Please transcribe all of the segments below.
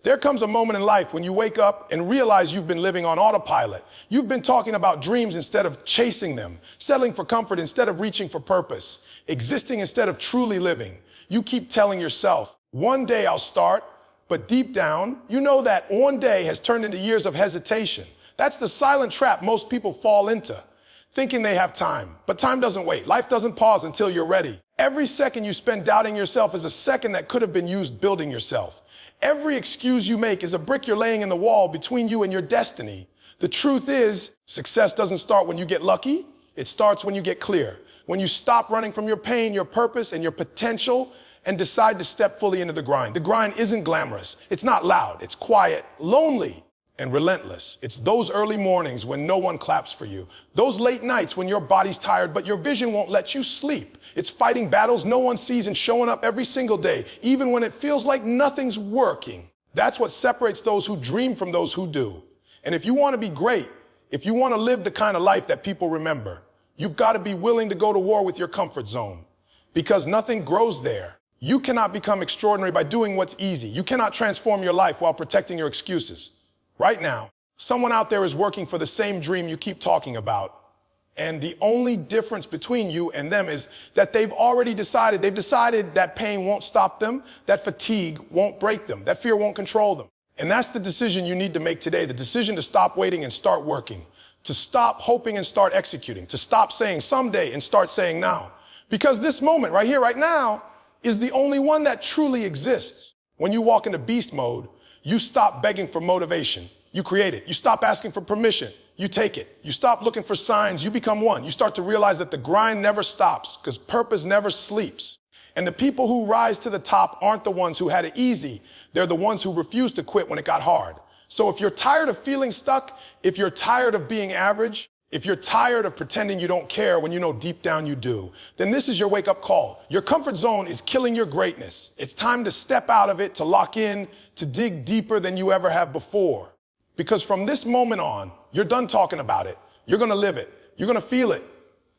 There comes a moment in life when you wake up and realize you've been living on autopilot. You've been talking about dreams instead of chasing them, settling for comfort instead of reaching for purpose, existing instead of truly living. You keep telling yourself, one day I'll start, but deep down, you know that one day has turned into years of hesitation. That's the silent trap most people fall into, thinking they have time. But time doesn't wait. Life doesn't pause until you're ready. Every second you spend doubting yourself is a second that could have been used building yourself. Every excuse you make is a brick you're laying in the wall between you and your destiny. The truth is, success doesn't start when you get lucky. It starts when you get clear. When you stop running from your pain, your purpose, and your potential, and decide to step fully into the grind. The grind isn't glamorous. It's not loud. It's quiet, lonely, and relentless. It's those early mornings when no one claps for you. Those late nights when your body's tired, but your vision won't let you sleep. It's fighting battles no one sees and showing up every single day, even when it feels like nothing's working. That's what separates those who dream from those who do. And if you want to be great, if you want to live the kind of life that people remember, you've got to be willing to go to war with your comfort zone, because nothing grows there. You cannot become extraordinary by doing what's easy. You cannot transform your life while protecting your excuses. Right now, someone out there is working for the same dream you keep talking about. And the only difference between you and them is that they've decided that pain won't stop them, that fatigue won't break them, that fear won't control them. And that's the decision you need to make today, the decision to stop waiting and start working, to stop hoping and start executing, to stop saying someday and start saying now. Because this moment right here, right now, is the only one that truly exists. When you walk into beast mode, you stop begging for motivation. You create it. You stop asking for permission. You take it. You stop looking for signs. You become one. You start to realize that the grind never stops because purpose never sleeps. And the people who rise to the top aren't the ones who had it easy. They're the ones who refused to quit when it got hard. So if you're tired of feeling stuck, if you're tired of being average, if you're tired of pretending you don't care when you know deep down you do, then this is your wake-up call. Your comfort zone is killing your greatness. It's time to step out of it, to lock in, to dig deeper than you ever have before. Because from this moment on, you're done talking about it. You're going to live it. You're going to feel it.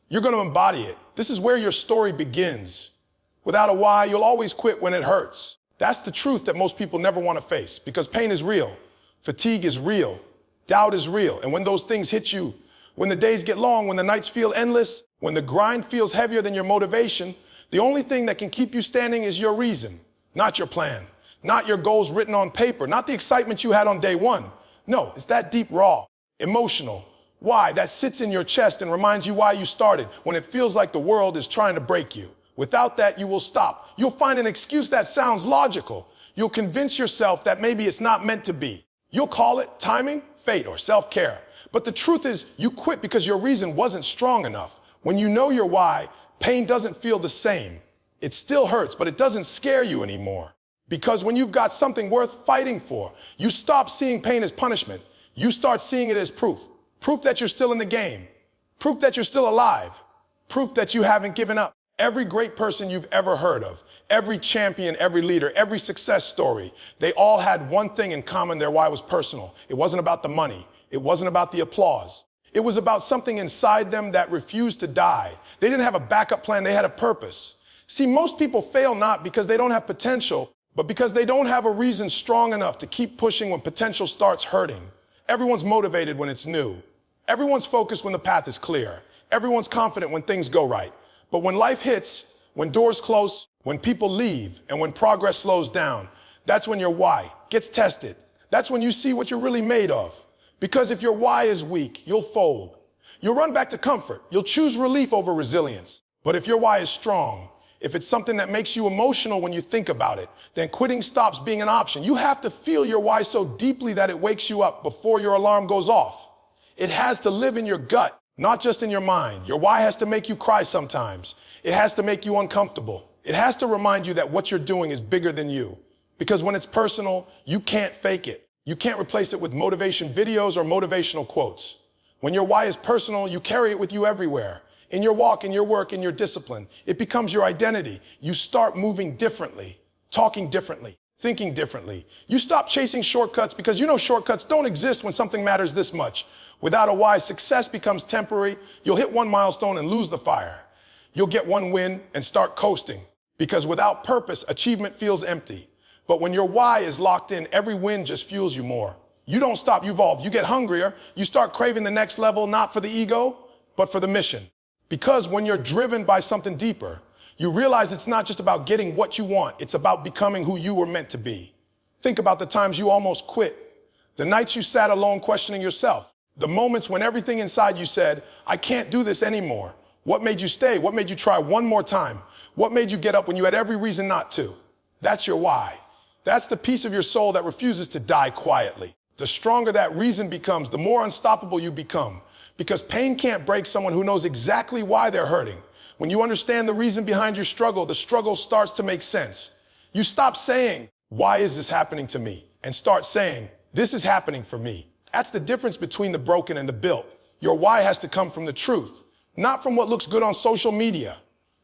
You're going to embody it. This is where your story begins. Without a why, you'll always quit when it hurts. That's the truth that most people never want to face, because pain is real. Fatigue is real. Doubt is real. And when those things hit you, when the days get long, when the nights feel endless, when the grind feels heavier than your motivation, the only thing that can keep you standing is your reason, not your plan, not your goals written on paper, not the excitement you had on day one. No, it's that deep, raw, emotional why that sits in your chest and reminds you why you started when it feels like the world is trying to break you. Without that, you will stop. You'll find an excuse that sounds logical. You'll convince yourself that maybe it's not meant to be. You'll call it timing, fate, or self-care. But the truth is, you quit because your reason wasn't strong enough. When you know your why, pain doesn't feel the same. It still hurts, but it doesn't scare you anymore. Because when you've got something worth fighting for, you stop seeing pain as punishment. You start seeing it as proof. Proof that you're still in the game. Proof that you're still alive. Proof that you haven't given up. Every great person you've ever heard of, every champion, every leader, every success story, they all had one thing in common. Their why was personal. It wasn't about the money. It wasn't about the applause. It was about something inside them that refused to die. They didn't have a backup plan. They had a purpose. See, most people fail not because they don't have potential, but because they don't have a reason strong enough to keep pushing when potential starts hurting. Everyone's motivated when it's new. Everyone's focused when the path is clear. Everyone's confident when things go right. But when life hits, when doors close, when people leave, and when progress slows down, that's when your why gets tested. That's when you see what you're really made of. Because if your why is weak, you'll fold. You'll run back to comfort. You'll choose relief over resilience. But if your why is strong, if it's something that makes you emotional when you think about it, then quitting stops being an option. You have to feel your why so deeply that it wakes you up before your alarm goes off. It has to live in your gut, not just in your mind. Your why has to make you cry sometimes. It has to make you uncomfortable. It has to remind you that what you're doing is bigger than you. Because when it's personal, you can't fake it. You can't replace it with motivation videos or motivational quotes. When your why is personal, you carry it with you everywhere. In your walk, in your work, in your discipline. It becomes your identity. You start moving differently, talking differently, thinking differently. You stop chasing shortcuts because you know shortcuts don't exist when something matters this much. Without a why, success becomes temporary. You'll hit one milestone and lose the fire. You'll get one win and start coasting. Because without purpose, achievement feels empty. But when your why is locked in, every win just fuels you more. You don't stop, you evolve. You get hungrier. You start craving the next level, not for the ego, but for the mission. Because when you're driven by something deeper, you realize it's not just about getting what you want. It's about becoming who you were meant to be. Think about the times you almost quit. The nights you sat alone questioning yourself. The moments when everything inside you said, I can't do this anymore. What made you stay? What made you try one more time? What made you get up when you had every reason not to? That's your why. That's the piece of your soul that refuses to die quietly. The stronger that reason becomes, the more unstoppable you become. Because pain can't break someone who knows exactly why they're hurting. When you understand the reason behind your struggle, the struggle starts to make sense. You stop saying, why is this happening to me? And start saying, this is happening for me. That's the difference between the broken and the built. Your why has to come from the truth, not from what looks good on social media,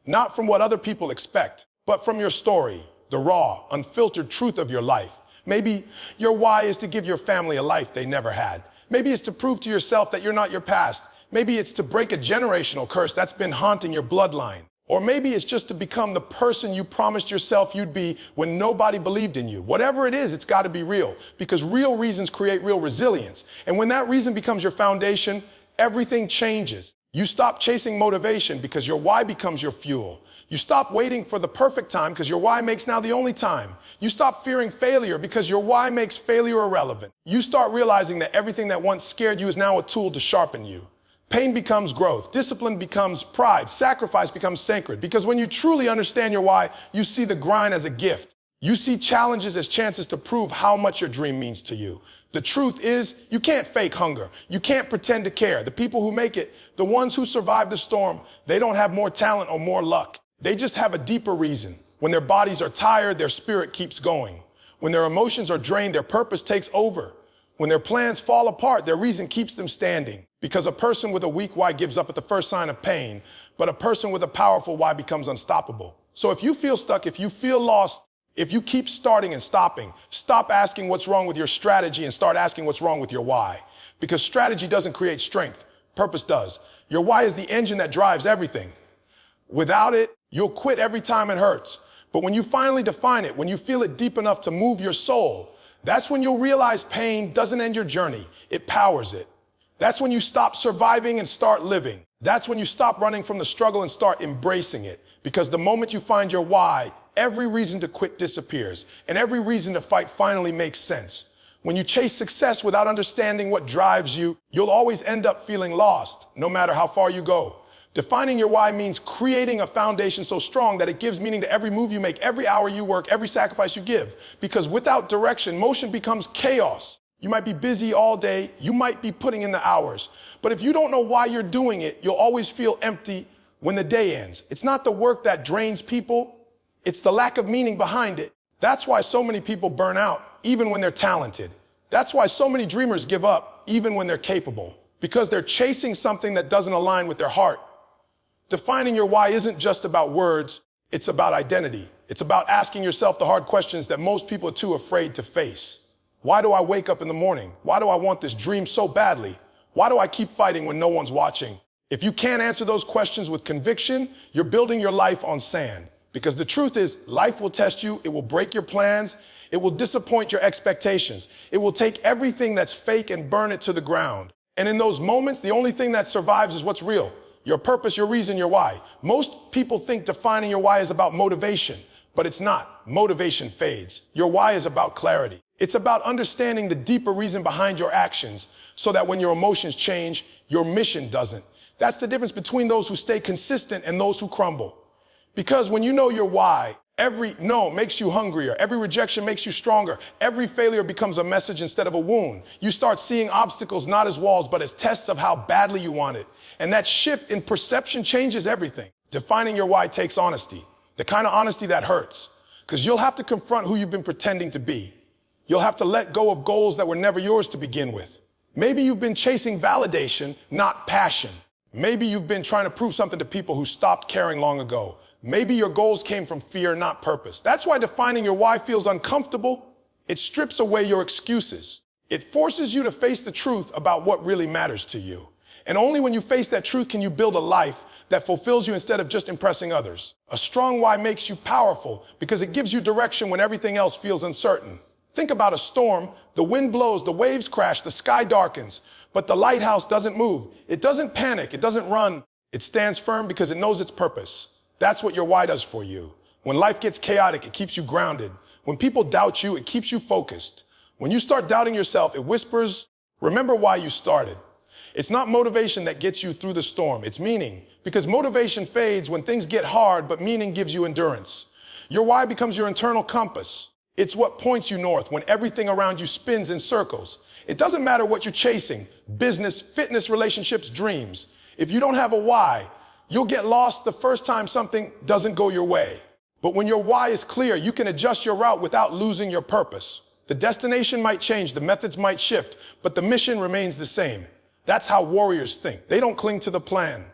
not from what other people expect, but from your story, the raw, unfiltered truth of your life. Maybe your why is to give your family a life they never had. Maybe it's to prove to yourself that you're not your past. Maybe it's to break a generational curse that's been haunting your bloodline. Or maybe it's just to become the person you promised yourself you'd be when nobody believed in you. Whatever it is, it's got to be real, because real reasons create real resilience. And when that reason becomes your foundation, everything changes. You stop chasing motivation because your why becomes your fuel. You stop waiting for the perfect time because your why makes now the only time. You stop fearing failure because your why makes failure irrelevant. You start realizing that everything that once scared you is now a tool to sharpen you. Pain becomes growth. Discipline becomes pride. Sacrifice becomes sacred. Because when you truly understand your why, you see the grind as a gift. You see challenges as chances to prove how much your dream means to you. The truth is, you can't fake hunger. You can't pretend to care. The people who make it, the ones who survive the storm, they don't have more talent or more luck. They just have a deeper reason. When their bodies are tired, their spirit keeps going. When their emotions are drained, their purpose takes over. When their plans fall apart, their reason keeps them standing. Because a person with a weak why gives up at the first sign of pain, but a person with a powerful why becomes unstoppable. So if you feel stuck, if you feel lost, if you keep starting and stopping, stop asking what's wrong with your strategy and start asking what's wrong with your why. Because strategy doesn't create strength, purpose does. Your why is the engine that drives everything. Without it, you'll quit every time it hurts. But when you finally define it, when you feel it deep enough to move your soul, that's when you'll realize pain doesn't end your journey, it powers it. That's when you stop surviving and start living. That's when you stop running from the struggle and start embracing it. Because the moment you find your why, every reason to quit disappears, and every reason to fight finally makes sense. When you chase success without understanding what drives you, you'll always end up feeling lost, no matter how far you go. Defining your why means creating a foundation so strong that it gives meaning to every move you make, every hour you work, every sacrifice you give. Because without direction, motion becomes chaos. You might be busy all day, you might be putting in the hours, but if you don't know why you're doing it, you'll always feel empty when the day ends. It's not the work that drains people, it's the lack of meaning behind it. That's why so many people burn out, even when they're talented. That's why so many dreamers give up, even when they're capable, because they're chasing something that doesn't align with their heart. Defining your why isn't just about words, it's about identity. It's about asking yourself the hard questions that most people are too afraid to face. Why do I wake up in the morning? Why do I want this dream so badly? Why do I keep fighting when no one's watching? If you can't answer those questions with conviction, you're building your life on sand. Because the truth is, life will test you, it will break your plans, it will disappoint your expectations. It will take everything that's fake and burn it to the ground. And in those moments, the only thing that survives is what's real. Your purpose, your reason, your why. Most people think defining your why is about motivation, but it's not. Motivation fades. Your why is about clarity. It's about understanding the deeper reason behind your actions so that when your emotions change, your mission doesn't. That's the difference between those who stay consistent and those who crumble. Because when you know your why, every no makes you hungrier, every rejection makes you stronger, every failure becomes a message instead of a wound. You start seeing obstacles not as walls, but as tests of how badly you want it. And that shift in perception changes everything. Defining your why takes honesty, the kind of honesty that hurts, because you'll have to confront who you've been pretending to be. You'll have to let go of goals that were never yours to begin with. Maybe you've been chasing validation, not passion. Maybe you've been trying to prove something to people who stopped caring long ago. Maybe your goals came from fear, not purpose. That's why defining your why feels uncomfortable. It strips away your excuses. It forces you to face the truth about what really matters to you. And only when you face that truth can you build a life that fulfills you instead of just impressing others. A strong why makes you powerful because it gives you direction when everything else feels uncertain. Think about a storm. The wind blows, the waves crash, the sky darkens, but the lighthouse doesn't move. It doesn't panic. It doesn't run. It stands firm because it knows its purpose. That's what your why does for you. When life gets chaotic, it keeps you grounded. When people doubt you, it keeps you focused. When you start doubting yourself, it whispers, remember why you started. It's not motivation that gets you through the storm. It's meaning. Because motivation fades when things get hard, but meaning gives you endurance. Your why becomes your internal compass. It's what points you north when everything around you spins in circles. It doesn't matter what you're chasing, business, fitness, relationships, dreams. If you don't have a why, you'll get lost the first time something doesn't go your way. But when your why is clear, you can adjust your route without losing your purpose. The destination might change, the methods might shift, but the mission remains the same. That's how warriors think. They don't cling to the plan.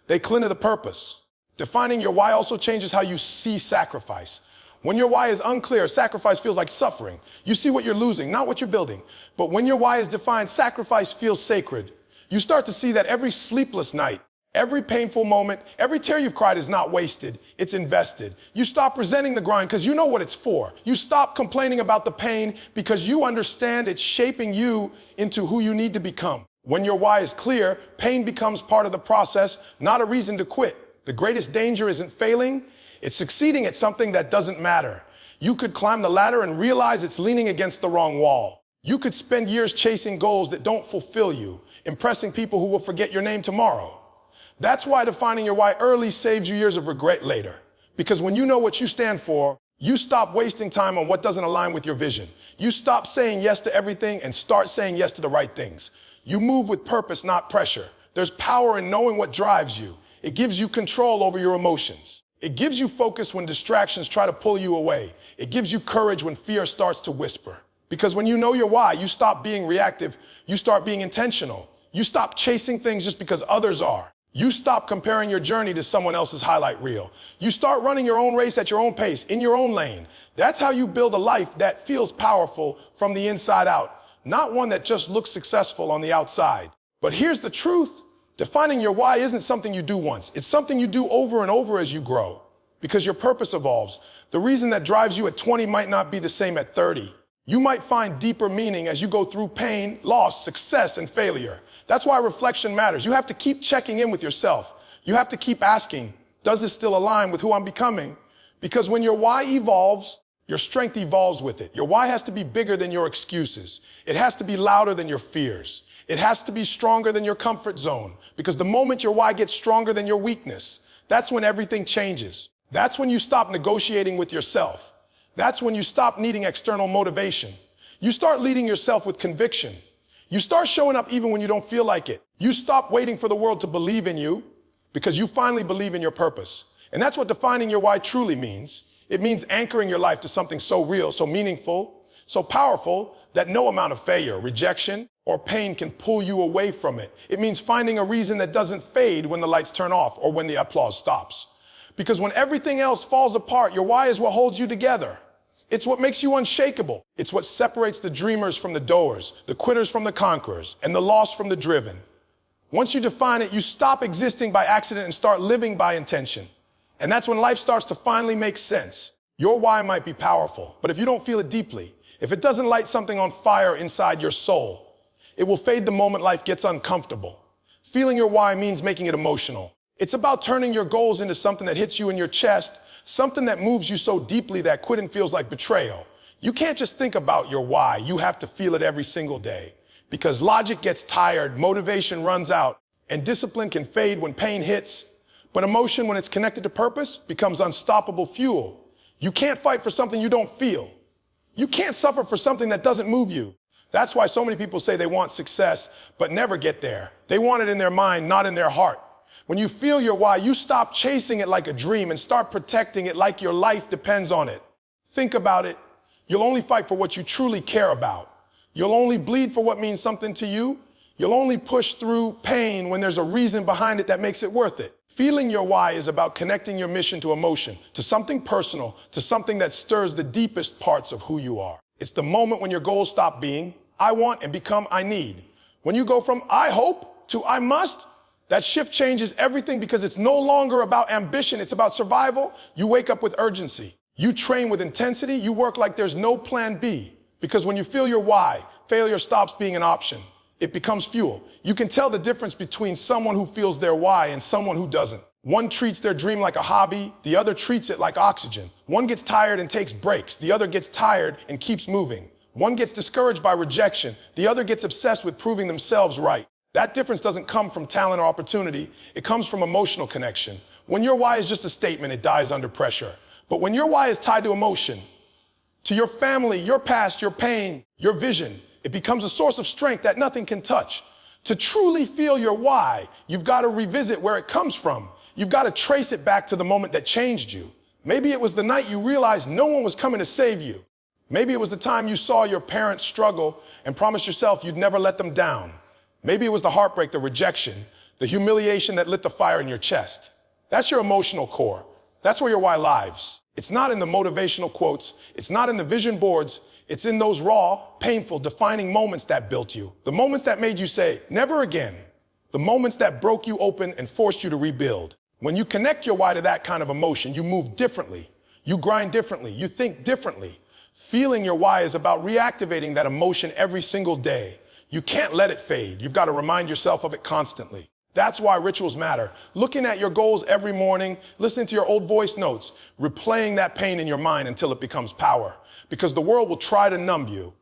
They cling to the purpose. Defining your why also changes how you see sacrifice. When your why is unclear, sacrifice feels like suffering. You see what you're losing, not what you're building. But when your why is defined, sacrifice feels sacred. You start to see that every sleepless night, every painful moment, every tear you've cried is not wasted, it's invested. You stop resenting the grind because you know what it's for. You stop complaining about the pain because you understand it's shaping you into who you need to become. When your why is clear, pain becomes part of the process, not a reason to quit. The greatest danger isn't failing, it's succeeding at something that doesn't matter. You could climb the ladder and realize it's leaning against the wrong wall. You could spend years chasing goals that don't fulfill you, impressing people who will forget your name tomorrow. That's why defining your why early saves you years of regret later. Because when you know what you stand for, you stop wasting time on what doesn't align with your vision. You stop saying yes to everything and start saying yes to the right things. You move with purpose, not pressure. There's power in knowing what drives you. It gives you control over your emotions. It gives you focus when distractions try to pull you away. It gives you courage when fear starts to whisper. Because when you know your why, you stop being reactive. You start being intentional. You stop chasing things just because others are. You stop comparing your journey to someone else's highlight reel. You start running your own race at your own pace, in your own lane. That's how you build a life that feels powerful from the inside out, not one that just looks successful on the outside. But here's the truth. Defining your why isn't something you do once. It's something you do over and over as you grow, because your purpose evolves. The reason that drives you at 20 might not be the same at 30. You might find deeper meaning as you go through pain, loss, success, and failure. That's why reflection matters. You have to keep checking in with yourself. You have to keep asking, does this still align with who I'm becoming? Because when your why evolves, your strength evolves with it. Your why has to be bigger than your excuses. It has to be louder than your fears. It has to be stronger than your comfort zone. Because the moment your why gets stronger than your weakness, that's when everything changes. That's when you stop negotiating with yourself. That's when you stop needing external motivation. You start leading yourself with conviction. You start showing up even when you don't feel like it. You stop waiting for the world to believe in you because you finally believe in your purpose. And that's what defining your why truly means. It means anchoring your life to something so real, so meaningful, so powerful that no amount of failure, rejection, or pain can pull you away from it. It means finding a reason that doesn't fade when the lights turn off or when the applause stops. Because when everything else falls apart, your why is what holds you together. It's what makes you unshakable. It's what separates the dreamers from the doers, the quitters from the conquerors, and the lost from the driven. Once you define it, you stop existing by accident and start living by intention. And that's when life starts to finally make sense. Your why might be powerful, but if you don't feel it deeply, if it doesn't light something on fire inside your soul, it will fade the moment life gets uncomfortable. Feeling your why means making it emotional. It's about turning your goals into something that hits you in your chest, something that moves you so deeply that quitting feels like betrayal. You can't just think about your why. You have to feel it every single day. Because logic gets tired, motivation runs out, and discipline can fade when pain hits. But emotion, when it's connected to purpose, becomes unstoppable fuel. You can't fight for something you don't feel. You can't suffer for something that doesn't move you. That's why so many people say they want success, but never get there. They want it in their mind, not in their heart. When you feel your why, you stop chasing it like a dream and start protecting it like your life depends on it. Think about it. You'll only fight for what you truly care about. You'll only bleed for what means something to you. You'll only push through pain when there's a reason behind it that makes it worth it. Feeling your why is about connecting your mission to emotion, to something personal, to something that stirs the deepest parts of who you are. It's the moment when your goals stop being, I want, and become, I need. When you go from, I hope, to I must, that shift changes everything because it's no longer about ambition, it's about survival. You wake up with urgency. You train with intensity. You work like there's no plan B. Because when you feel your why, failure stops being an option. It becomes fuel. You can tell the difference between someone who feels their why and someone who doesn't. One treats their dream like a hobby, the other treats it like oxygen. One gets tired and takes breaks, the other gets tired and keeps moving. One gets discouraged by rejection, the other gets obsessed with proving themselves right. That difference doesn't come from talent or opportunity, it comes from emotional connection. When your why is just a statement, it dies under pressure. But when your why is tied to emotion, to your family, your past, your pain, your vision, it becomes a source of strength that nothing can touch. To truly feel your why, you've got to revisit where it comes from. You've got to trace it back to the moment that changed you. Maybe it was the night you realized no one was coming to save you. Maybe it was the time you saw your parents struggle and promised yourself you'd never let them down. Maybe it was the heartbreak, the rejection, the humiliation that lit the fire in your chest. That's your emotional core. That's where your why lives. It's not in the motivational quotes. It's not in the vision boards. It's in those raw, painful, defining moments that built you. The moments that made you say, never again. The moments that broke you open and forced you to rebuild. When you connect your why to that kind of emotion, you move differently. You grind differently. You think differently. Feeling your why is about reactivating that emotion every single day. You can't let it fade. You've got to remind yourself of it constantly. That's why rituals matter. Looking at your goals every morning, listening to your old voice notes, replaying that pain in your mind until it becomes power. Because the world will try to numb you.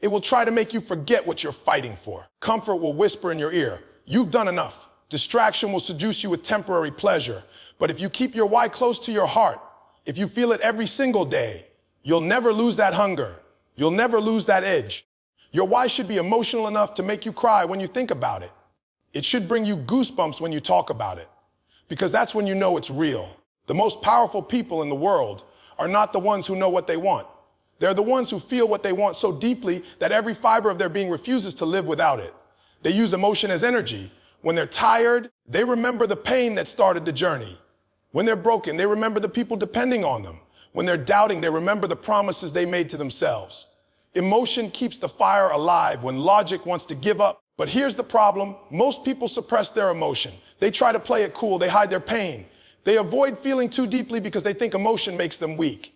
It will try to make you forget what you're fighting for. Comfort will whisper in your ear, you've done enough. Distraction will seduce you with temporary pleasure. But if you keep your why close to your heart, if you feel it every single day, you'll never lose that hunger. You'll never lose that edge. Your why should be emotional enough to make you cry when you think about it. It should bring you goosebumps when you talk about it, because that's when you know it's real. The most powerful people in the world are not the ones who know what they want. They're the ones who feel what they want so deeply that every fiber of their being refuses to live without it. They use emotion as energy. When they're tired, they remember the pain that started the journey. When they're broken, they remember the people depending on them. When they're doubting, they remember the promises they made to themselves. Emotion keeps the fire alive when logic wants to give up. But here's the problem. Most people suppress their emotion. They try to play it cool. They hide their pain. They avoid feeling too deeply because they think emotion makes them weak.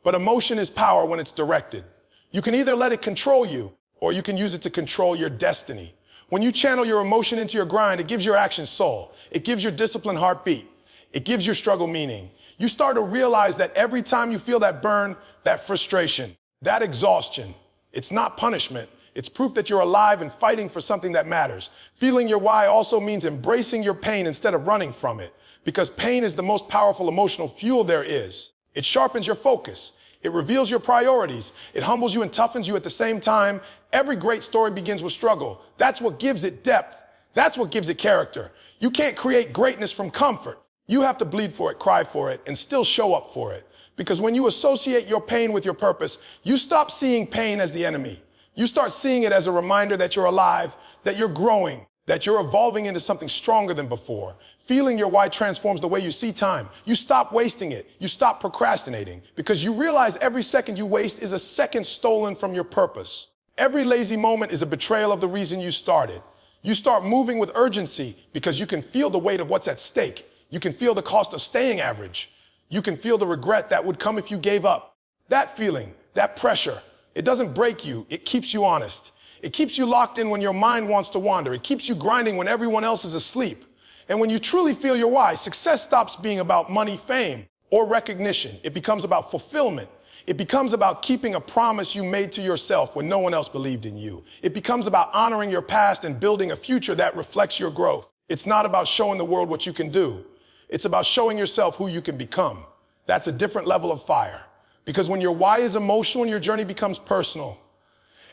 But emotion is power when it's directed. You can either let it control you, or you can use it to control your destiny. When you channel your emotion into your grind, it gives your actions soul. It gives your discipline heartbeat. It gives your struggle meaning. You start to realize that every time you feel that burn, that frustration, that exhaustion, it's not punishment. It's proof that you're alive and fighting for something that matters. Feeling your why also means embracing your pain instead of running from it, because pain is the most powerful emotional fuel there is. It sharpens your focus. It reveals your priorities. It humbles you and toughens you at the same time. Every great story begins with struggle. That's what gives it depth. That's what gives it character. You can't create greatness from comfort. You have to bleed for it, cry for it, and still show up for it. Because when you associate your pain with your purpose, you stop seeing pain as the enemy. You start seeing it as a reminder that you're alive, that you're growing, that you're evolving into something stronger than before. Feeling your why transforms the way you see time. You stop wasting it. You stop procrastinating, because you realize every second you waste is a second stolen from your purpose. Every lazy moment is a betrayal of the reason you started. You start moving with urgency because you can feel the weight of what's at stake. You can feel the cost of staying average. You can feel the regret that would come if you gave up. That feeling, that pressure, it doesn't break you. It keeps you honest. It keeps you locked in when your mind wants to wander. It keeps you grinding when everyone else is asleep. And when you truly feel your why, success stops being about money, fame, or recognition. It becomes about fulfillment. It becomes about keeping a promise you made to yourself when no one else believed in you. It becomes about honoring your past and building a future that reflects your growth. It's not about showing the world what you can do. It's about showing yourself who you can become. That's a different level of fire. Because when your why is emotional, your journey becomes personal.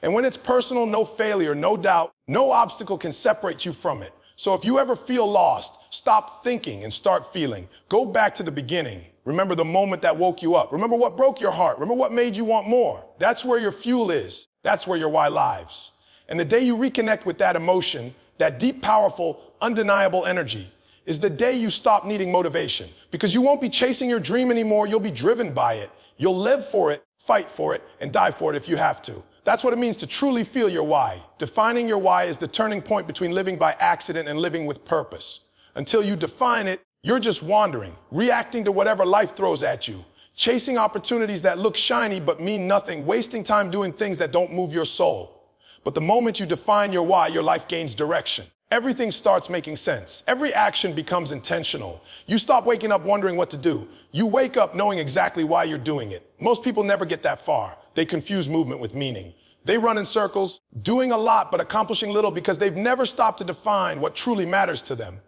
And when it's personal, no failure, no doubt, no obstacle can separate you from it. So if you ever feel lost, stop thinking and start feeling. Go back to the beginning. Remember the moment that woke you up. Remember what broke your heart. Remember what made you want more. That's where your fuel is. That's where your why lives. And the day you reconnect with that emotion, that deep, powerful, undeniable energy, is the day you stop needing motivation. Because you won't be chasing your dream anymore. You'll be driven by it. You'll live for it, fight for it, and die for it if you have to. That's what it means to truly feel your why. Defining your why is the turning point between living by accident and living with purpose. Until you define it, you're just wandering, reacting to whatever life throws at you, chasing opportunities that look shiny but mean nothing, wasting time doing things that don't move your soul. But the moment you define your why, your life gains direction. Everything starts making sense. Every action becomes intentional. You stop waking up wondering what to do. You wake up knowing exactly why you're doing it. Most people never get that far. They confuse movement with meaning. They run in circles, doing a lot but accomplishing little because they've never stopped to define what truly matters to them.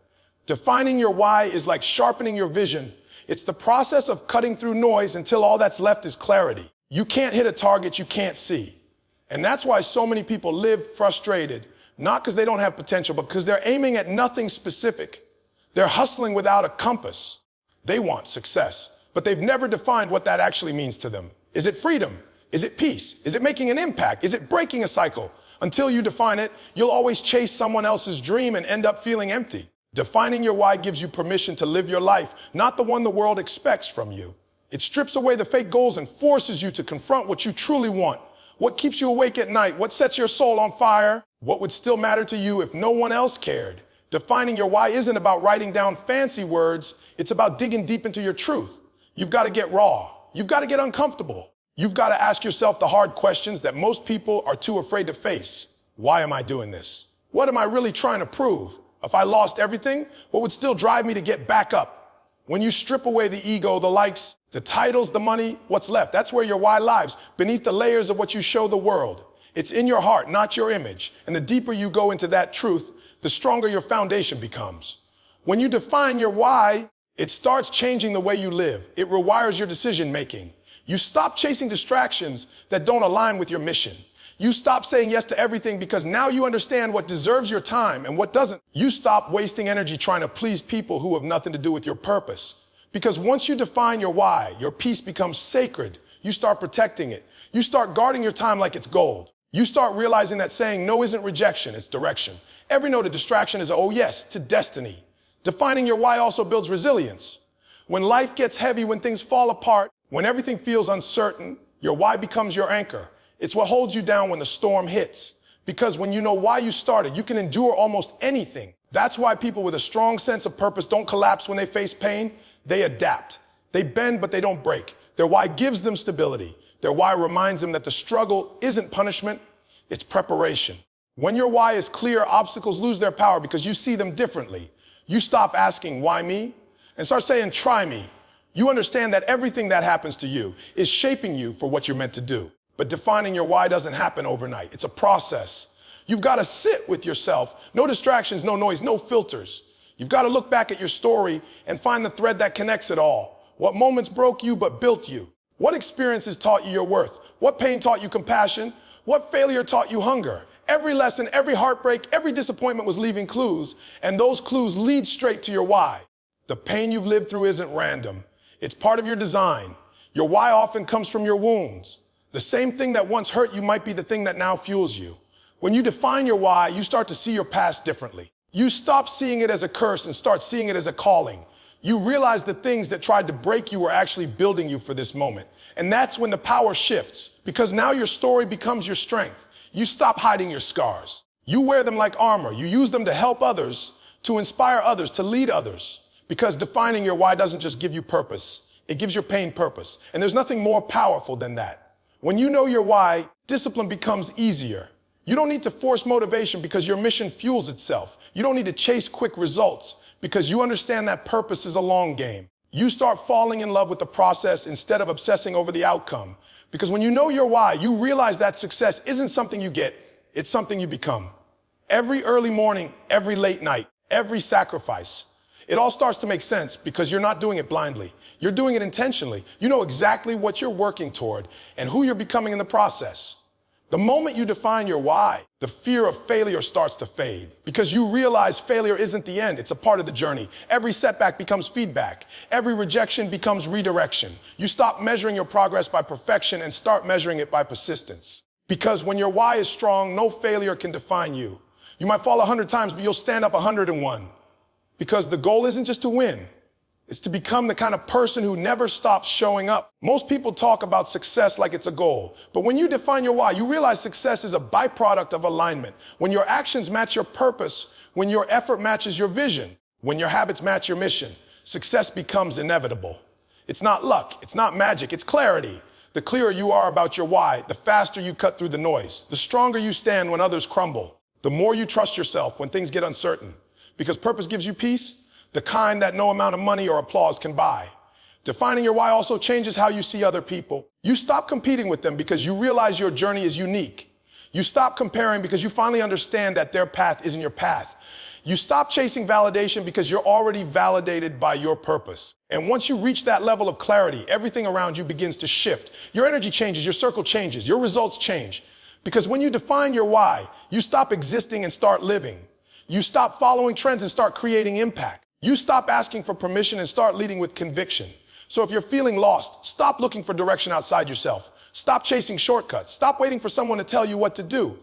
Defining your why is like sharpening your vision. It's the process of cutting through noise until all that's left is clarity. You can't hit a target you can't see. And that's why so many people live frustrated, not because they don't have potential, but because they're aiming at nothing specific. They're hustling without a compass. They want success, but they've never defined what that actually means to them. Is it freedom? Is it peace? Is it making an impact? Is it breaking a cycle? Until you define it, you'll always chase someone else's dream and end up feeling empty. Defining your why gives you permission to live your life, not the one the world expects from you. It strips away the fake goals and forces you to confront what you truly want. What keeps you awake at night? What sets your soul on fire? What would still matter to you if no one else cared? Defining your why isn't about writing down fancy words. It's about digging deep into your truth. You've got to get raw. You've got to get uncomfortable. You've got to ask yourself the hard questions that most people are too afraid to face. Why am I doing this? What am I really trying to prove? If I lost everything, what would still drive me to get back up? When you strip away the ego, the likes, the titles, the money, what's left? That's where your why lies, beneath the layers of what you show the world. It's in your heart, not your image. And the deeper you go into that truth, the stronger your foundation becomes. When you define your why, it starts changing the way you live. It rewires your decision making. You stop chasing distractions that don't align with your mission. You stop saying yes to everything because now you understand what deserves your time and what doesn't. You stop wasting energy trying to please people who have nothing to do with your purpose. Because once you define your why, your peace becomes sacred. You start protecting it. You start guarding your time like it's gold. You start realizing that saying no isn't rejection, it's direction. Every no to distraction is a oh yes to destiny. Defining your why also builds resilience. When life gets heavy, when things fall apart, when everything feels uncertain, your why becomes your anchor. It's what holds you down when the storm hits. Because when you know why you started, you can endure almost anything. That's why people with a strong sense of purpose don't collapse when they face pain. They adapt. They bend, but they don't break. Their why gives them stability. Their why reminds them that the struggle isn't punishment, it's preparation. When your why is clear, obstacles lose their power because you see them differently. You stop asking, why me? And start saying, try me. You understand that everything that happens to you is shaping you for what you're meant to do. But defining your why doesn't happen overnight. It's a process. You've got to sit with yourself. No distractions, no noise, no filters. You've got to look back at your story and find the thread that connects it all. What moments broke you but built you? What experiences taught you your worth? What pain taught you compassion? What failure taught you hunger? Every lesson, every heartbreak, every disappointment was leaving clues, and those clues lead straight to your why. The pain you've lived through isn't random. It's part of your design. Your why often comes from your wounds. The same thing that once hurt you might be the thing that now fuels you. When you define your why, you start to see your past differently. You stop seeing it as a curse and start seeing it as a calling. You realize the things that tried to break you were actually building you for this moment. And that's when the power shifts, because now your story becomes your strength. You stop hiding your scars. You wear them like armor. You use them to help others, to inspire others, to lead others. Because defining your why doesn't just give you purpose. It gives your pain purpose. And there's nothing more powerful than that. When you know your why, discipline becomes easier. You don't need to force motivation because your mission fuels itself. You don't need to chase quick results because you understand that purpose is a long game. You start falling in love with the process instead of obsessing over the outcome. Because when you know your why, you realize that success isn't something you get, it's something you become. Every early morning, every late night, every sacrifice, it all starts to make sense because you're not doing it blindly. You're doing it intentionally. You know exactly what you're working toward and who you're becoming in the process. The moment you define your why, the fear of failure starts to fade because you realize failure isn't the end. It's a part of the journey. Every setback becomes feedback. Every rejection becomes redirection. You stop measuring your progress by perfection and start measuring it by persistence. Because when your why is strong, no failure can define you. You might fall 100 times, but you'll stand up 101. Because the goal isn't just to win. It's to become the kind of person who never stops showing up. Most people talk about success like it's a goal, but when you define your why, you realize success is a byproduct of alignment. When your actions match your purpose, when your effort matches your vision, when your habits match your mission, success becomes inevitable. It's not luck, it's not magic, it's clarity. The clearer you are about your why, the faster you cut through the noise, the stronger you stand when others crumble, the more you trust yourself when things get uncertain. Because purpose gives you peace, the kind that no amount of money or applause can buy. Defining your why also changes how you see other people. You stop competing with them because you realize your journey is unique. You stop comparing because you finally understand that their path isn't your path. You stop chasing validation because you're already validated by your purpose. And once you reach that level of clarity, everything around you begins to shift. Your energy changes, your circle changes, your results change. Because when you define your why, you stop existing and start living. You stop following trends and start creating impact. You stop asking for permission and start leading with conviction. So if you're feeling lost, stop looking for direction outside yourself. Stop chasing shortcuts. Stop waiting for someone to tell you what to do.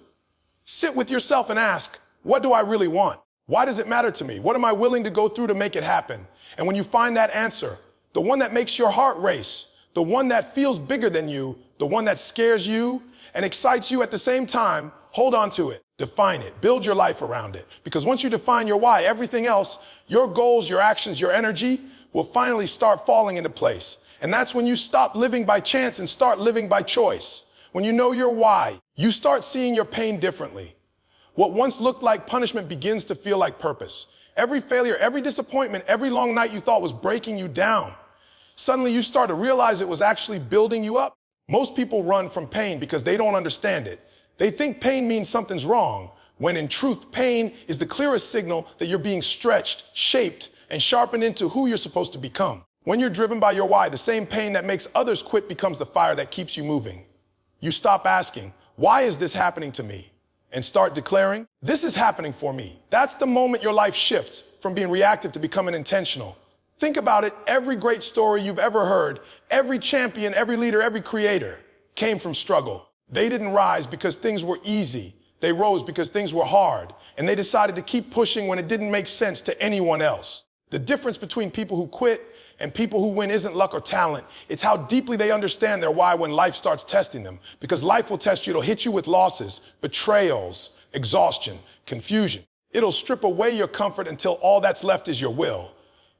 Sit with yourself and ask, what do I really want? Why does it matter to me? What am I willing to go through to make it happen? And when you find that answer, the one that makes your heart race, the one that feels bigger than you, the one that scares you and excites you at the same time, hold on to it. Define it. Build your life around it. Because once you define your why, everything else, your goals, your actions, your energy will finally start falling into place. And that's when you stop living by chance and start living by choice. When you know your why, you start seeing your pain differently. What once looked like punishment begins to feel like purpose. Every failure, every disappointment, every long night you thought was breaking you down. Suddenly you start to realize it was actually building you up. Most people run from pain because they don't understand it. They think pain means something's wrong, when in truth, pain is the clearest signal that you're being stretched, shaped, and sharpened into who you're supposed to become. When you're driven by your why, the same pain that makes others quit becomes the fire that keeps you moving. You stop asking, why is this happening to me? And start declaring, this is happening for me. That's the moment your life shifts from being reactive to becoming intentional. Think about it, every great story you've ever heard, every champion, every leader, every creator came from struggle. They didn't rise because things were easy. They rose because things were hard. And they decided to keep pushing when it didn't make sense to anyone else. The difference between people who quit and people who win isn't luck or talent. It's how deeply they understand their why when life starts testing them. Because life will test you. It'll hit you with losses, betrayals, exhaustion, confusion. It'll strip away your comfort until all that's left is your will.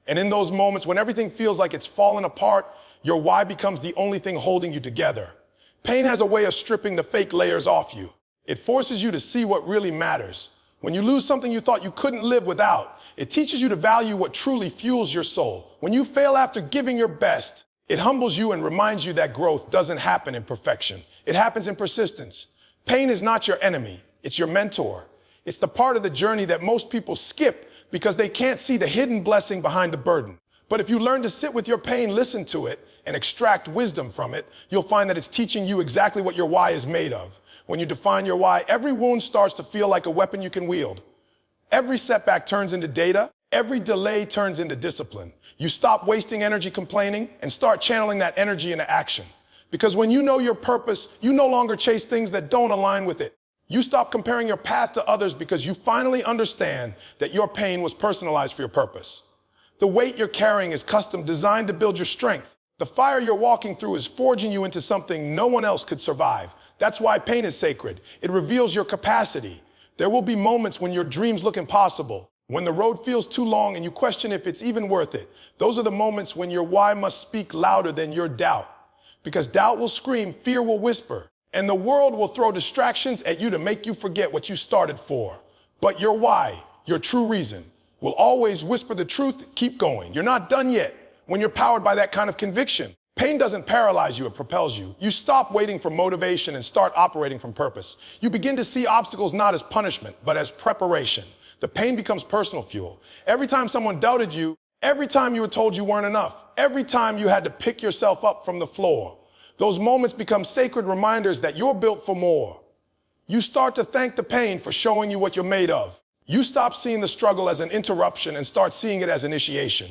And in those moments when everything feels like it's falling apart, your why becomes the only thing holding you together. Pain has a way of stripping the fake layers off you. It forces you to see what really matters. When you lose something you thought you couldn't live without, it teaches you to value what truly fuels your soul. When you fail after giving your best, it humbles you and reminds you that growth doesn't happen in perfection. It happens in persistence. Pain is not your enemy. It's your mentor. It's the part of the journey that most people skip because they can't see the hidden blessing behind the burden. But if you learn to sit with your pain, listen to it, and extract wisdom from it, you'll find that it's teaching you exactly what your why is made of. When you define your why, every wound starts to feel like a weapon you can wield. Every setback turns into data. Every delay turns into discipline. You stop wasting energy complaining and start channeling that energy into action. Because when you know your purpose, you no longer chase things that don't align with it. You stop comparing your path to others because you finally understand that your pain was personalized for your purpose. The weight you're carrying is custom designed to build your strength. The fire you're walking through is forging you into something no one else could survive. That's why pain is sacred. It reveals your capacity. There will be moments when your dreams look impossible, when the road feels too long and you question if it's even worth it. Those are the moments when your why must speak louder than your doubt. Because doubt will scream, fear will whisper, and the world will throw distractions at you to make you forget what you started for. But your why, your true reason, will always whisper the truth. Keep going. You're not done yet. When you're powered by that kind of conviction, pain doesn't paralyze you, it propels you. You stop waiting for motivation and start operating from purpose. You begin to see obstacles not as punishment, but as preparation. The pain becomes personal fuel. Every time someone doubted you, every time you were told you weren't enough, every time you had to pick yourself up from the floor, those moments become sacred reminders that you're built for more. You start to thank the pain for showing you what you're made of. You stop seeing the struggle as an interruption and start seeing it as initiation.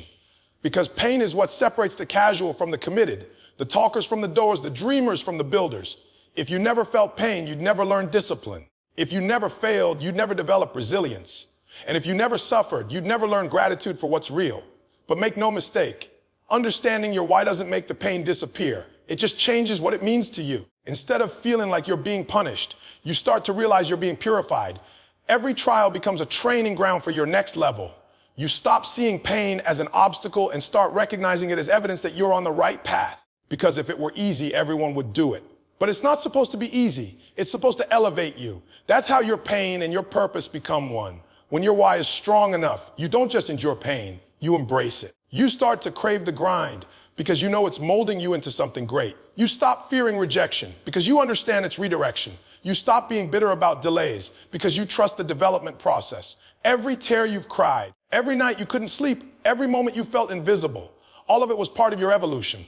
Because pain is what separates the casual from the committed, the talkers from the doers, the dreamers from the builders. If you never felt pain, you'd never learn discipline. If you never failed, you'd never develop resilience. And if you never suffered, you'd never learn gratitude for what's real. But make no mistake, understanding your why doesn't make the pain disappear. It just changes what it means to you. Instead of feeling like you're being punished, you start to realize you're being purified. Every trial becomes a training ground for your next level. You stop seeing pain as an obstacle and start recognizing it as evidence that you're on the right path. Because if it were easy, everyone would do it. But it's not supposed to be easy. It's supposed to elevate you. That's how your pain and your purpose become one. When your why is strong enough, you don't just endure pain, you embrace it. You start to crave the grind because you know it's molding you into something great. You stop fearing rejection because you understand its redirection. You stop being bitter about delays because you trust the development process. Every tear you've cried, every night you couldn't sleep, every moment you felt invisible, all of it was part of your evolution.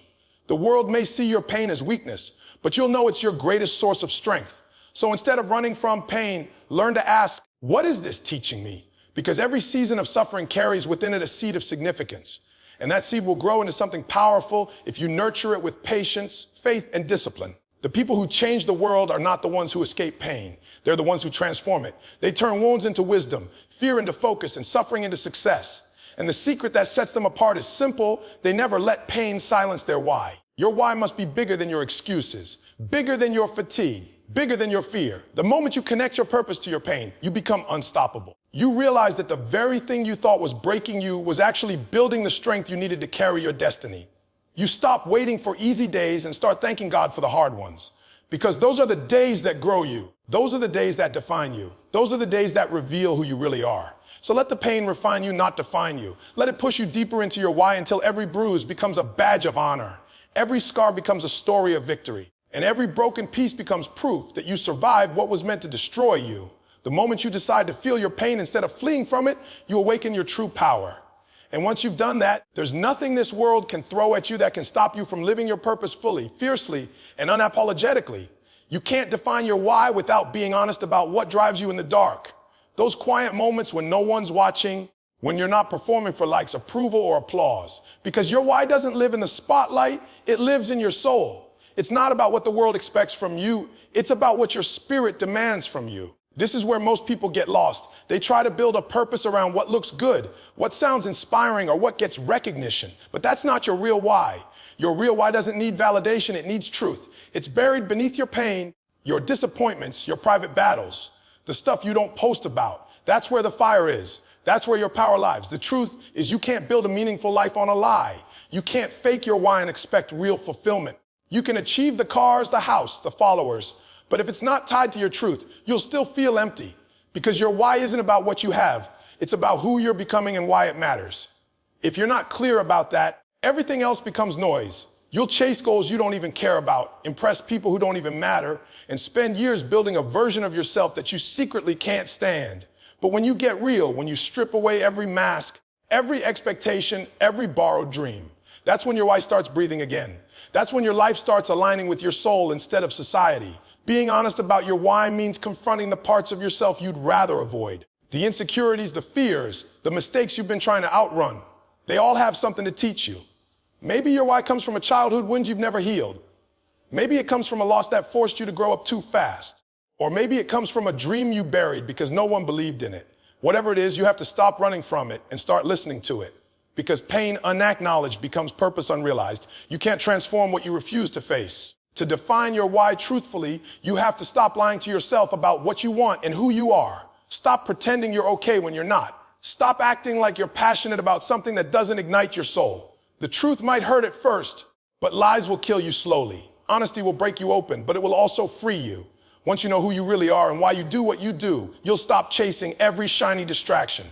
The world may see your pain as weakness, but you'll know it's your greatest source of strength. So instead of running from pain, learn to ask, what is this teaching me? Because every season of suffering carries within it a seed of significance. And that seed will grow into something powerful if you nurture it with patience, faith, and discipline. The people who change the world are not the ones who escape pain. They're the ones who transform it. They turn wounds into wisdom, fear into focus, and suffering into success. And the secret that sets them apart is simple. They never let pain silence their why. Your why must be bigger than your excuses, bigger than your fatigue, bigger than your fear. The moment you connect your purpose to your pain, you become unstoppable. You realize that the very thing you thought was breaking you was actually building the strength you needed to carry your destiny. You stop waiting for easy days and start thanking God for the hard ones. Because those are the days that grow you. Those are the days that define you. Those are the days that reveal who you really are. So let the pain refine you, not define you. Let it push you deeper into your why until every bruise becomes a badge of honor. Every scar becomes a story of victory. And every broken piece becomes proof that you survived what was meant to destroy you. The moment you decide to feel your pain instead of fleeing from it, you awaken your true power. And once you've done that, there's nothing this world can throw at you that can stop you from living your purpose fully, fiercely, and unapologetically. You can't define your why without being honest about what drives you in the dark. Those quiet moments when no one's watching, when you're not performing for likes, approval, or applause. Because your why doesn't live in the spotlight, it lives in your soul. It's not about what the world expects from you. It's about what your spirit demands from you. This is where most people get lost. They try to build a purpose around what looks good, what sounds inspiring, or what gets recognition. But that's not your real why. Your real why doesn't need validation, it needs truth. It's buried beneath your pain, your disappointments, your private battles, the stuff you don't post about. That's where the fire is. That's where your power lies. The truth is you can't build a meaningful life on a lie. You can't fake your why and expect real fulfillment. You can achieve the cars, the house, the followers, but if it's not tied to your truth, you'll still feel empty because your why isn't about what you have. It's about who you're becoming and why it matters. If you're not clear about that, everything else becomes noise. You'll chase goals you don't even care about, impress people who don't even matter, and spend years building a version of yourself that you secretly can't stand. But when you get real, when you strip away every mask, every expectation, every borrowed dream, that's when your why starts breathing again. That's when your life starts aligning with your soul instead of society. Being honest about your why means confronting the parts of yourself you'd rather avoid. The insecurities, the fears, the mistakes you've been trying to outrun. They all have something to teach you. Maybe your why comes from a childhood wound you've never healed. Maybe it comes from a loss that forced you to grow up too fast. Or maybe it comes from a dream you buried because no one believed in it. Whatever it is, you have to stop running from it and start listening to it. Because pain unacknowledged becomes purpose unrealized. You can't transform what you refuse to face. To define your why truthfully, you have to stop lying to yourself about what you want and who you are. Stop pretending you're okay when you're not. Stop acting like you're passionate about something that doesn't ignite your soul. The truth might hurt at first, but lies will kill you slowly. Honesty will break you open, but it will also free you. Once you know who you really are and why you do what you do, you'll stop chasing every shiny distraction.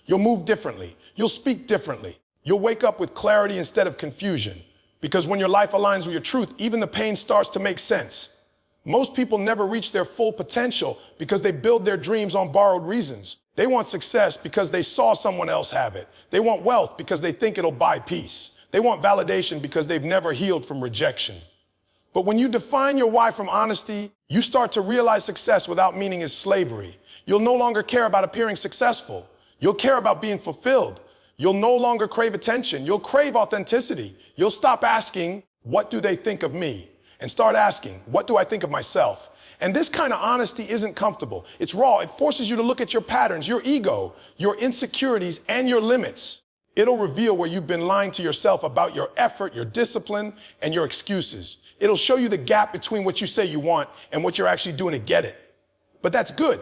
You'll move differently. You'll speak differently. You'll wake up with clarity instead of confusion. Because when your life aligns with your truth, even the pain starts to make sense. Most people never reach their full potential because they build their dreams on borrowed reasons. They want success because they saw someone else have it. They want wealth because they think it'll buy peace. They want validation because they've never healed from rejection. But when you define your why from honesty, you start to realize success without meaning is slavery. You'll no longer care about appearing successful. You'll care about being fulfilled. You'll no longer crave attention. You'll crave authenticity. You'll stop asking, what do they think of me? And start asking, what do I think of myself? And this kind of honesty isn't comfortable. It's raw. It forces you to look at your patterns, your ego, your insecurities, and your limits. It'll reveal where you've been lying to yourself about your effort, your discipline, and your excuses. It'll show you the gap between what you say you want and what you're actually doing to get it. But that's good.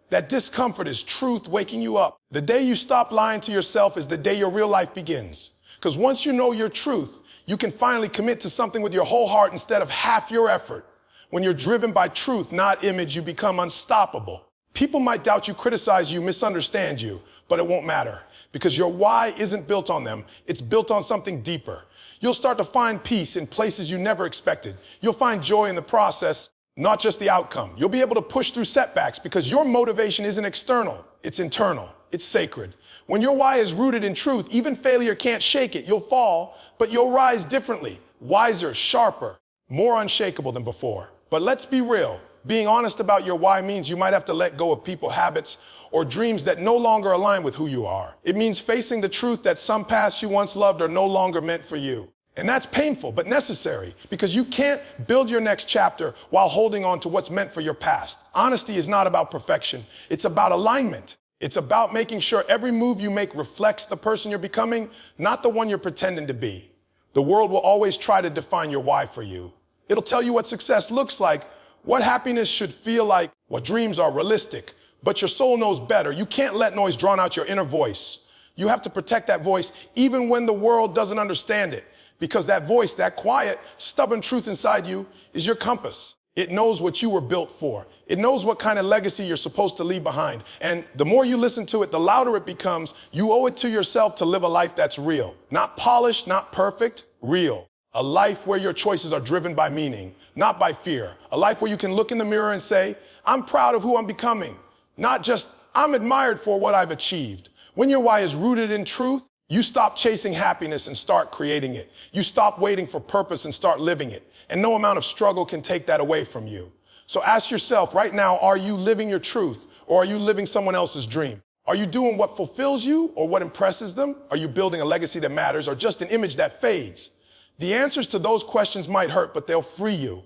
That discomfort is truth waking you up. The day you stop lying to yourself is the day your real life begins. Because once you know your truth, you can finally commit to something with your whole heart instead of half your effort. When you're driven by truth, not image, you become unstoppable. People might doubt you, criticize you, misunderstand you, but it won't matter because your why isn't built on them. It's built on something deeper. You'll start to find peace in places you never expected. You'll find joy in the process, not just the outcome. You'll be able to push through setbacks because your motivation isn't external. It's internal. It's sacred. When your why is rooted in truth, even failure can't shake it. You'll fall, but you'll rise differently, wiser, sharper, more unshakable than before. But let's be real. Being honest about your why means you might have to let go of people, habits, or dreams that no longer align with who you are. It means facing the truth that some paths you once loved are no longer meant for you. And that's painful, but necessary, because you can't build your next chapter while holding on to what's meant for your past. Honesty is not about perfection. It's about alignment. It's about making sure every move you make reflects the person you're becoming, not the one you're pretending to be. The world will always try to define your why for you. It'll tell you what success looks like, what happiness should feel like, what dreams are realistic. But your soul knows better. You can't let noise drown out your inner voice. You have to protect that voice even when the world doesn't understand it. Because that voice, that quiet, stubborn truth inside you is your compass. It knows what you were built for. It knows what kind of legacy you're supposed to leave behind. And the more you listen to it, the louder it becomes. You owe it to yourself to live a life that's real. Not polished, not perfect, real. A life where your choices are driven by meaning, not by fear. A life where you can look in the mirror and say, I'm proud of who I'm becoming. Not just, I'm admired for what I've achieved. When your why is rooted in truth, you stop chasing happiness and start creating it. You stop waiting for purpose and start living it. And no amount of struggle can take that away from you. So ask yourself right now, are you living your truth or are you living someone else's dream? Are you doing what fulfills you or what impresses them? Are you building a legacy that matters or just an image that fades? The answers to those questions might hurt, but they'll free you.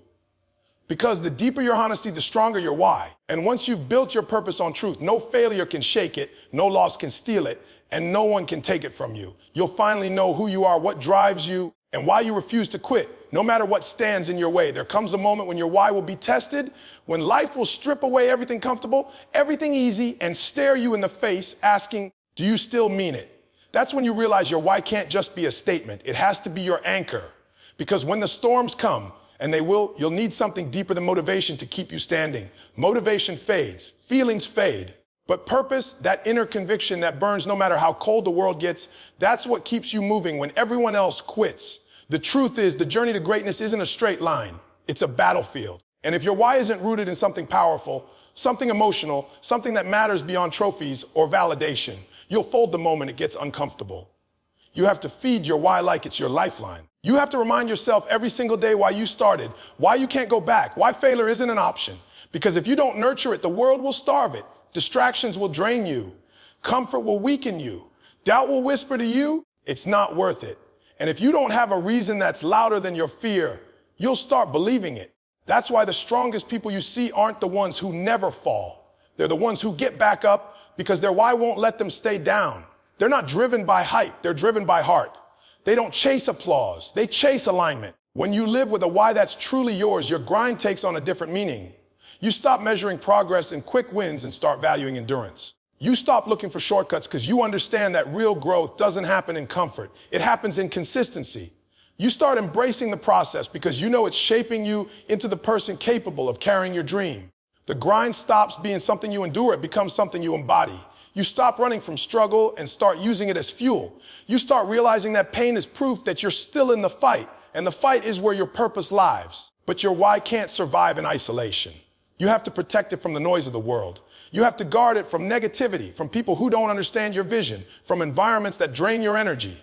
Because the deeper your honesty, the stronger your why. And once you've built your purpose on truth, no failure can shake it, no loss can steal it, and no one can take it from you. You'll finally know who you are, what drives you, and why you refuse to quit, no matter what stands in your way. There comes a moment when your why will be tested, when life will strip away everything comfortable, everything easy, and stare you in the face asking, do you still mean it? That's when you realize your why can't just be a statement. It has to be your anchor. Because when the storms come, and they will, you'll need something deeper than motivation to keep you standing. Motivation fades, feelings fade. But purpose, that inner conviction that burns no matter how cold the world gets, that's what keeps you moving when everyone else quits. The truth is, the journey to greatness isn't a straight line. It's a battlefield. And if your why isn't rooted in something powerful, something emotional, something that matters beyond trophies or validation, you'll fold the moment it gets uncomfortable. You have to feed your why like it's your lifeline. You have to remind yourself every single day why you started, why you can't go back, why failure isn't an option. Because if you don't nurture it, the world will starve it. Distractions will drain you. Comfort will weaken you. Doubt will whisper to you, it's not worth it. And if you don't have a reason that's louder than your fear, you'll start believing it. That's why the strongest people you see aren't the ones who never fall. They're the ones who get back up because their why won't let them stay down. They're not driven by hype, they're driven by heart. They don't chase applause, they chase alignment. When you live with a why that's truly yours, your grind takes on a different meaning. You stop measuring progress in quick wins and start valuing endurance. You stop looking for shortcuts because you understand that real growth doesn't happen in comfort. It happens in consistency. You start embracing the process because you know it's shaping you into the person capable of carrying your dream. The grind stops being something you endure, it becomes something you embody. You stop running from struggle and start using it as fuel. You start realizing that pain is proof that you're still in the fight, and the fight is where your purpose lies. But your why can't survive in isolation. You have to protect it from the noise of the world. You have to guard it from negativity, from people who don't understand your vision, from environments that drain your energy.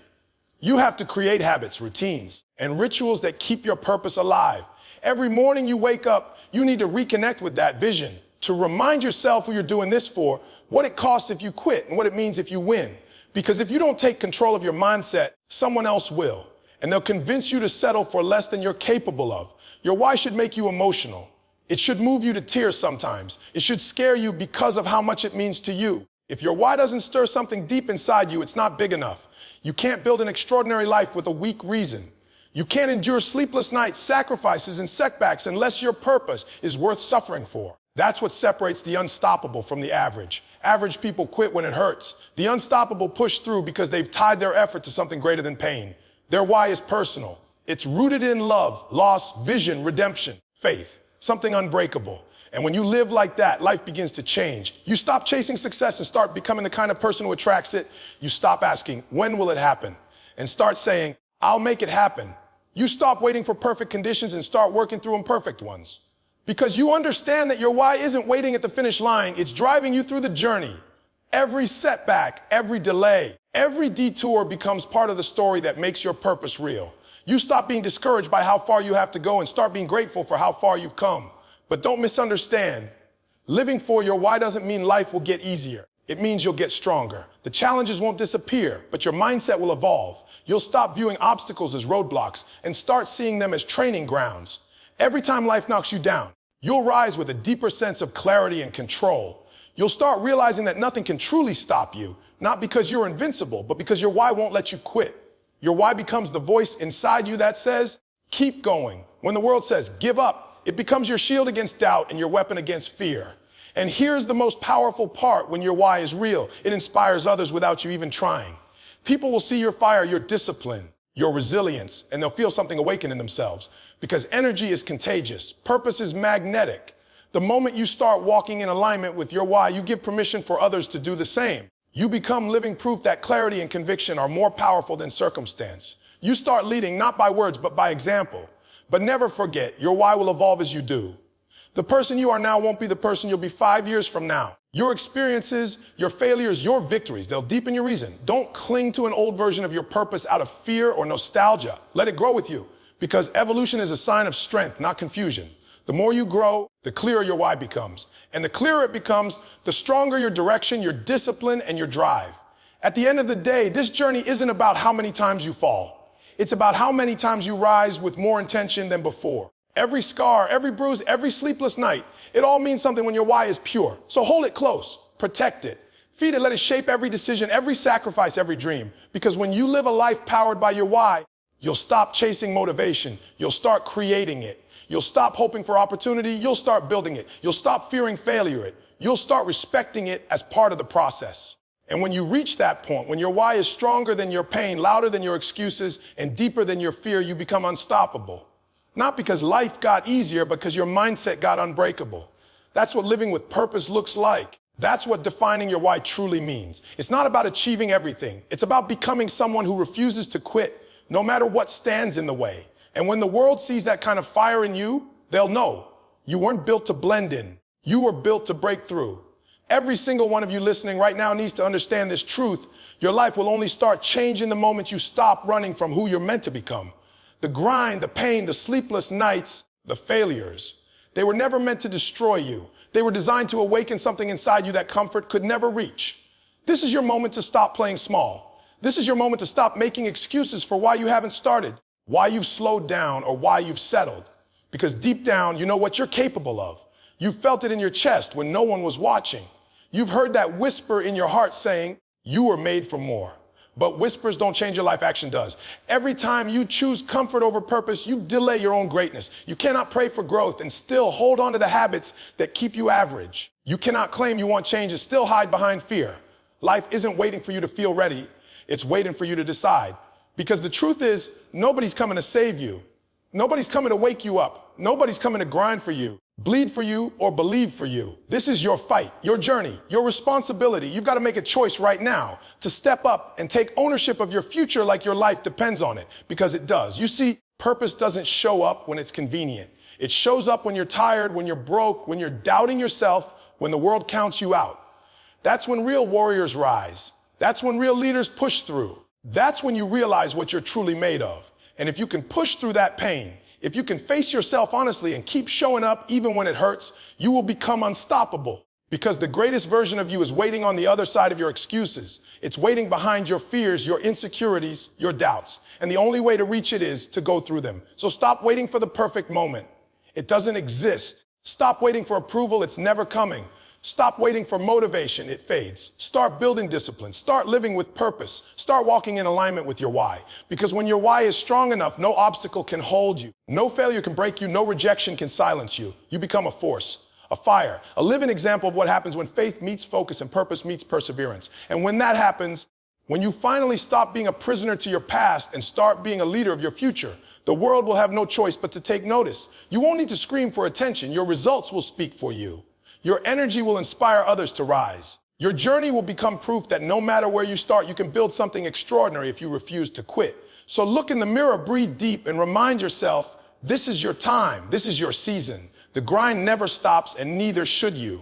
You have to create habits, routines, and rituals that keep your purpose alive. Every morning you wake up, you need to reconnect with that vision, to remind yourself who you're doing this for, what it costs if you quit, and what it means if you win. Because if you don't take control of your mindset, someone else will. And they'll convince you to settle for less than you're capable of. Your why should make you emotional. It should move you to tears sometimes. It should scare you because of how much it means to you. If your why doesn't stir something deep inside you, it's not big enough. You can't build an extraordinary life with a weak reason. You can't endure sleepless nights, sacrifices, and setbacks unless your purpose is worth suffering for. That's what separates the unstoppable from the average. Average people quit when it hurts. The unstoppable push through because they've tied their effort to something greater than pain. Their why is personal. It's rooted in love, loss, vision, redemption, faith, something unbreakable. And when you live like that, life begins to change. You stop chasing success and start becoming the kind of person who attracts it. You stop asking, when will it happen? And start saying, I'll make it happen. You stop waiting for perfect conditions and start working through imperfect ones. Because you understand that your why isn't waiting at the finish line, it's driving you through the journey. Every setback, every delay, every detour becomes part of the story that makes your purpose real. You stop being discouraged by how far you have to go and start being grateful for how far you've come. But don't misunderstand. Living for your why doesn't mean life will get easier. It means you'll get stronger. The challenges won't disappear, but your mindset will evolve. You'll stop viewing obstacles as roadblocks and start seeing them as training grounds. Every time life knocks you down, you'll rise with a deeper sense of clarity and control. You'll start realizing that nothing can truly stop you, not because you're invincible, but because your why won't let you quit. Your why becomes the voice inside you that says, keep going. When the world says, give up, it becomes your shield against doubt and your weapon against fear. And here's the most powerful part when your why is real. It inspires others without you even trying. People will see your fire, your discipline, your resilience, and they'll feel something awaken in themselves. Because energy is contagious. Purpose is magnetic. The moment you start walking in alignment with your why, you give permission for others to do the same. You become living proof that clarity and conviction are more powerful than circumstance. You start leading not by words, but by example. But never forget, your why will evolve as you do. The person you are now won't be the person you'll be 5 years from now. Your experiences, your failures, your victories, they'll deepen your reason. Don't cling to an old version of your purpose out of fear or nostalgia. Let it grow with you, because evolution is a sign of strength, not confusion. The more you grow, the clearer your why becomes. And the clearer it becomes, the stronger your direction, your discipline, and your drive. At the end of the day, this journey isn't about how many times you fall. It's about how many times you rise with more intention than before. Every scar, every bruise, every sleepless night, it all means something when your why is pure. So hold it close, protect it, feed it, let it shape every decision, every sacrifice, every dream. Because when you live a life powered by your why, you'll stop chasing motivation. You'll start creating it. You'll stop hoping for opportunity. You'll start building it. You'll stop fearing failure. You'll start respecting it as part of the process. And when you reach that point, when your why is stronger than your pain, louder than your excuses, and deeper than your fear, you become unstoppable. Not because life got easier, but because your mindset got unbreakable. That's what living with purpose looks like. That's what defining your why truly means. It's not about achieving everything. It's about becoming someone who refuses to quit, no matter what stands in the way. And when the world sees that kind of fire in you, they'll know you weren't built to blend in. You were built to break through. Every single one of you listening right now needs to understand this truth. Your life will only start changing the moment you stop running from who you're meant to become. The grind, the pain, the sleepless nights, the failures, they were never meant to destroy you. They were designed to awaken something inside you that comfort could never reach. This is your moment to stop playing small. This is your moment to stop making excuses for why you haven't started, why you've slowed down, or why you've settled. Because deep down, you know what you're capable of. You felt it in your chest when no one was watching. You've heard that whisper in your heart saying, you were made for more. But whispers don't change your life, action does. Every time you choose comfort over purpose, you delay your own greatness. You cannot pray for growth and still hold on to the habits that keep you average. You cannot claim you want change and still hide behind fear. Life isn't waiting for you to feel ready. It's waiting for you to decide. Because the truth is, nobody's coming to save you. Nobody's coming to wake you up. Nobody's coming to grind for you, bleed for you, or believe for you. This is your fight, your journey, your responsibility. You've got to make a choice right now to step up and take ownership of your future like your life depends on it, because it does. You see, purpose doesn't show up when it's convenient. It shows up when you're tired, when you're broke, when you're doubting yourself, when the world counts you out. That's when real warriors rise. That's when real leaders push through. That's when you realize what you're truly made of. And if you can push through that pain, if you can face yourself honestly and keep showing up even when it hurts, you will become unstoppable. Because the greatest version of you is waiting on the other side of your excuses. It's waiting behind your fears, your insecurities, your doubts. And the only way to reach it is to go through them. So stop waiting for the perfect moment. It doesn't exist. Stop waiting for approval. It's never coming. Stop waiting for motivation, it fades. Start building discipline. Start living with purpose. Start walking in alignment with your why. Because when your why is strong enough, no obstacle can hold you. No failure can break you. No rejection can silence you. You become a force, a fire, a living example of what happens when faith meets focus and purpose meets perseverance. And when that happens, when you finally stop being a prisoner to your past and start being a leader of your future, the world will have no choice but to take notice. You won't need to scream for attention. Your results will speak for you. Your energy will inspire others to rise. Your journey will become proof that no matter where you start, you can build something extraordinary if you refuse to quit. So look in the mirror, breathe deep, and remind yourself, this is your time. This is your season. The grind never stops, and neither should you.